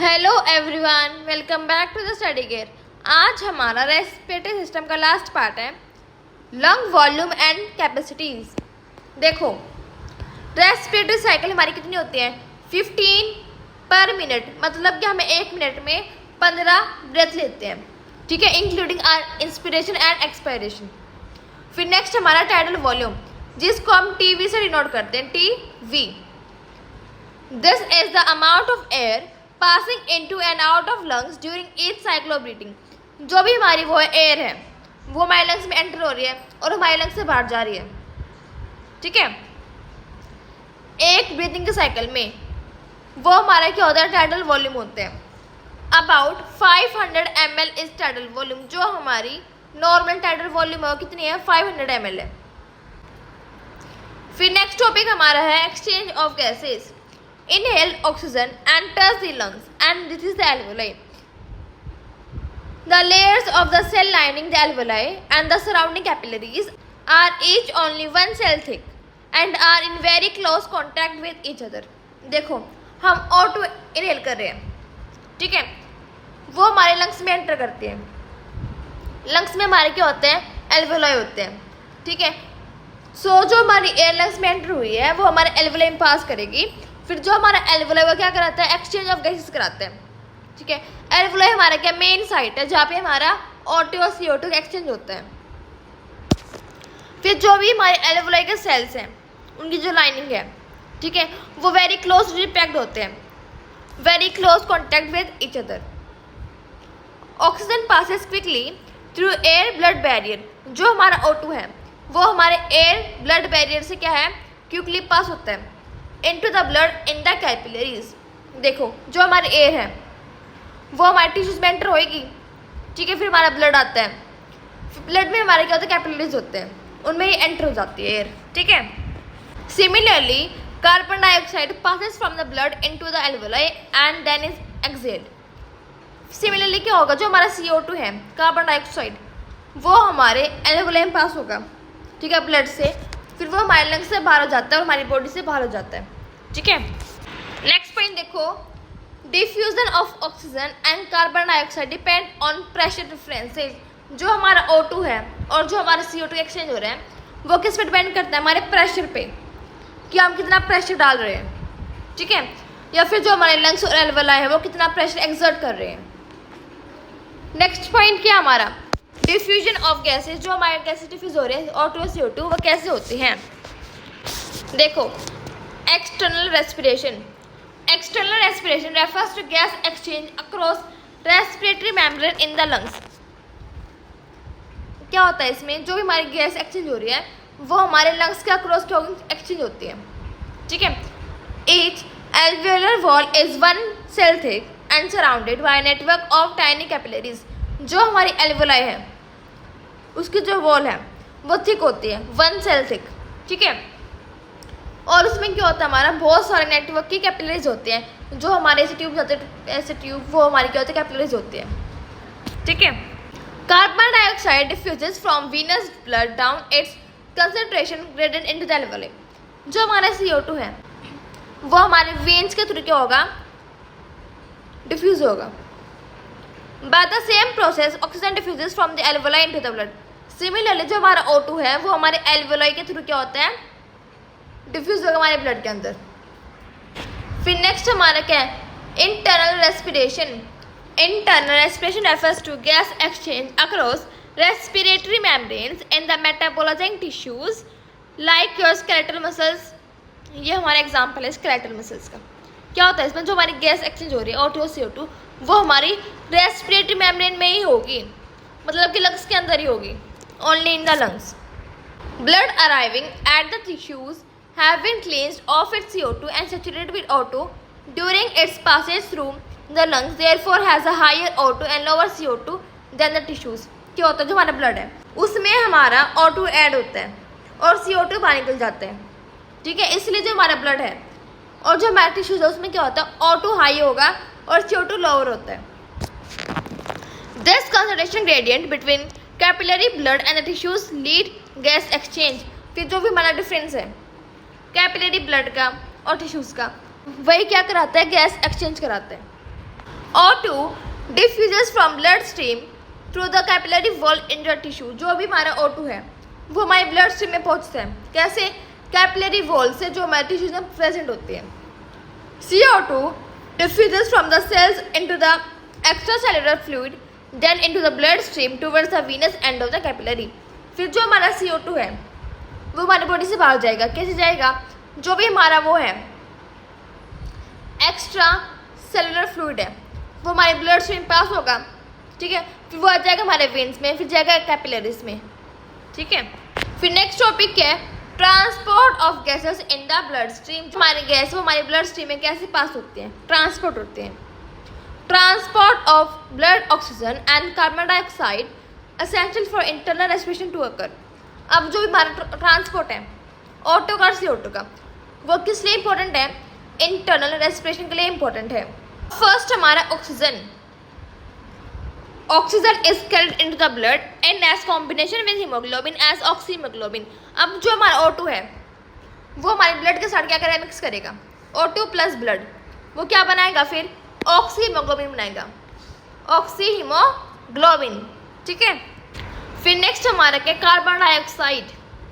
Hello everyone, welcome back to the study care. आज हमारा respiratory system का last part है, लंग वॉल्यूम एंड कैपेसिटीज। देखो, respiratory cycle हमारी कितनी होती है? 15 पर मिनट, मतलब कि हमें 1 मिनट में 15 ब्रेथ लेते हैं, ठीक है, इंक्लूडिंग इंस्पिरेशन एंड एक्सपायरेशन। फिर नेक्स्ट हमारा टाइडल वॉल्यूम, जिसको हम टीवी से डिनोट करते हैं, TV. This is the amount of air passing into and out of lungs during each cycle of breathing. जो भी हमारी वो एयर है वो हमारे लंग्स में एंटर हो रही है और हमारे लंग्स से बाहर जा रही है, ठीक है। एक ब्रीथिंग के साइकिल में वो हमारा क्या होता है? टाइडल वॉल्यूम होते हैं। About 500 ml is tidal volume. जो हमारी नॉर्मल टाइडल वॉल्यूम है कितनी है? 500 ml है। फिर नेक्स्ट टॉपिक हमारा है exchange of gases. Inhale oxygen and touch the lungs, and this is the alveoli. The layers of the cell lining the alveoli and the surrounding capillaries are each only 1 cell thick and are in very close contact with each other. देखो, हम O2 inhale कर रहे हैं, ठीक है, वो हमारे lungs में एंटर करते हैं। लंग्स में हमारे क्या होते हैं? एल्वेलाई होते हैं, ठीक है। सो जो हमारी एयर लंग्स में एंटर हुई है वो हमारे एल्वेलाई में पास करेगी। फिर जो हमारा एल्वेलाई वो क्या कराता है? एक्सचेंज ऑफ गैसेस कराता है, ठीक है। एल्वेलाई हमारा क्या मेन साइट है जहाँ पे हमारा O2 और CO2 का एक्सचेंज होता है। फिर जो भी हमारे एल्वेलाई के सेल्स हैं उनकी जो लाइनिंग है, ठीक है, वो वेरी क्लोजली पैक्ड होते हैं, very close contact with each other. Oxygen passes quickly through air blood barrier. जो हमारा O2 है वो हमारे एयर ब्लड बैरियर से क्या है? क्विकली पास होता है into the blood in the capillaries. देखो, जो हमारी एयर है वो हमारे टिश्यूज में एंटर होएगी, ठीक है। फिर हमारा ब्लड आता है, ब्लड में हमारे क्या होता है? कैपिलरीज होते हैं, उनमें ही एंटर हो जाती है एयर, ठीक है। Similarly carbon dioxide passes from the blood into the alveoli and then is exhaled. Similarly क्या होगा? जो हमारा CO2 है, कार्बन डाइऑक्साइड, वो हमारे एल्वेलाई में पास होगा, ठीक है, ब्लड से। फिर वो हमारे लंग्स से बाहर हो जाता है और हमारी बॉडी से बाहर हो जाता है, ठीक है। नेक्स्ट पॉइंट देखो, diffusion of oxygen and carbon dioxide depend on pressure differences. जो हमारा O2 है और जो हमारा CO2 एक्सचेंज हो रहा है वो किस पे डिपेंड करता है? हमारे प्रेशर पे, कि हम कितना प्रेशर डाल रहे हैं, ठीक है, या फिर जो हमारे लंग्स और एल्वेलाई है वो कितना प्रेशर एक्सर्ट कर रहे हैं। नेक्स्ट पॉइंट क्या हमारा? Diffusion of gases. जो हमारे गैसेस डिफ्यूज हो रहे हैं O2 और CO2 वो कैसे होती हैं? देखो, external respiration. External respiration refers to gas exchange across respiratory membrane in the lungs. क्या होता है इसमें? जो भी हमारी गैस एक्सचेंज हो रही है वो हमारे लंग्स के अक्रॉस एक्सचेंज होती है, ठीक है। Each alveolar wall is 1 cell thick and surrounded by network of tiny capillaries. जो हमारी एल्वेलाई है उसकी जो वॉल है वो थिक होती है, 1 cell thick, ठीक है। और उसमें क्या होता है? हमारा बहुत सारे नेटवर्क की कैपिलरीज होते हैं। जो हमारे ऐसे ट्यूब होते हैं, ऐसे ट्यूब, वो हमारी क्या होती है? कैपिलरीज होती है, ठीक है। Carbon dioxide diffuses from venous blood down it's concentration graded into the alveoli. जो हमारा CO2 है वो हमारे वेन्स के थ्रू क्या होगा? डिफ्यूज होगा। By the same process oxygen diffuses from the alveoli into the blood. Similarly जो हमारा O2 है वो हमारे एल्वेलाई के थ्रू क्या होता है? डिफ्यूज होगा हमारे ब्लड के अंदर। फिर नेक्स्ट हमारा क्या है? Internal respiration. Internal respiration refers to gas exchange across respiratory membranes in the metabolizing tissues like your skeletal muscles. ये हमारा एग्जाम्पल है स्केलेटल मसल्स का। क्या होता है इसमें? जो हमारी गैस एक्सचेंज हो रही है O2 और CO2 वो हमारी रेस्पिरेटरी मेम्ब्रेन में ही होगी, मतलब कि लंग्स के अंदर ही होगी, only in the lungs. Blood arriving at the tissues have been cleansed of its CO2 and saturated with O2 during its passage through the lungs, therefore has a higher O2 and lower CO2 than the tissues। क्या होता है? जो हमारा blood है उसमें हमारा O2 add होता है और CO2 बाहर निकल जाते हैं, ठीक है। इसलिए जो हमारा ब्लड है और जो हमारे टिश्यूज है उसमें क्या होता है? O2 हाई होगा और CO2 लोअर होता है। This concentration gradient between capillary blood and the tissues lead gas exchange. फिर जो भी हमारा डिफरेंस है कैपिलरी ब्लड का और टिश्यूज़ का, वही क्या कराता है? गैस एक्सचेंज कराता है। O2 diffuses from blood stream through the capillary wall in the tissue. जो भी हमारा O2 है वो हमारे ब्लड स्ट्रीम में पहुंचता है. कैसे? कैपिलरी वॉल से जो हमारे टिश्यूज में प्रेजेंट होती है. CO2 diffuses from the cells into the extracellular fluid, then into the blood stream towards the venous end of the capillary. फिर जो हमारा CO2 है वो हमारी बॉडी से बाहर जाएगा. कैसे जाएगा? जो भी हमारा वो है एक्स्ट्रा सेलुलर फ्लूइड है वो हमारे ब्लड स्ट्रीम पास होगा. ठीक है, फिर वो आ जाएगा हमारे वेन्स में, फिर जाएगा कैपिलरीज में. ठीक है, फिर नेक्स्ट टॉपिक है transport of gases in the blood stream. हमारी गैस वो हमारे ब्लड स्ट्रीम में कैसे पास होते हैं? ट्रांसपोर्ट होते हैं. Transport of blood oxygen and carbon dioxide essential for internal respiration to occur. अब जो भी हमारा ट्रांसपोर्ट है O2 का और CO2 का वो किस लिए इंपॉर्टेंट है? इंटरनल रेस्पिरेशन के लिए इंपॉर्टेंट है. फर्स्ट हमारा oxygen. Oxygen is carried into the blood and as combination with haemoglobin as oxyhaemoglobin. अब जो हमारा O2 है वो हमारे ब्लड के साथ क्या करेगा? मिक्स करेगा. O2 प्लस ब्लड वो क्या बनाएगा? फिर ऑक्सीहीमोग्लोबिन बनाएगा. ऑक्सीहीमोग्लोबिन. ठीक है, फिर नेक्स्ट हमारा क्या? Carbon dioxide.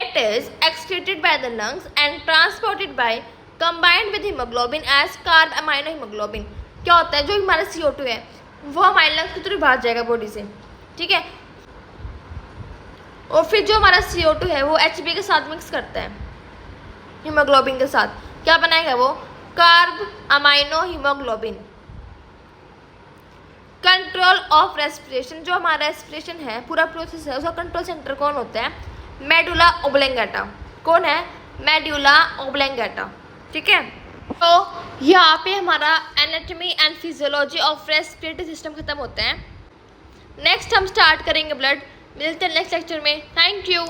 It is excreted by the lungs and transported by combined with haemoglobin as carbamino haemoglobin. क्या होता है? जो हमारा CO2 है वो हमारे लंग्स के थ्रू बाहर जाएगा बॉडी से. ठीक है, और फिर जो हमारा CO2 है वो Hb के साथ मिक्स करता है हीमोग्लोबिन के साथ. क्या बनाएगा वो? Carb amino haemoglobin. Control of respiration. जो हमारा रेस्पिरेशन है पूरा प्रोसेस है उसका कंट्रोल सेंटर कौन होता है? मेडुला ओब्लेंगेटा. कौन है? मेडुला ओब्लेंगेटा. ठीक है, तो यहाँ पे हमारा anatomy and physiology of respiratory system खत्म होता है. नेक्स्ट हम स्टार्ट करेंगे ब्लड. मिलते हैं नेक्स्ट लेक्चर में. Thank you.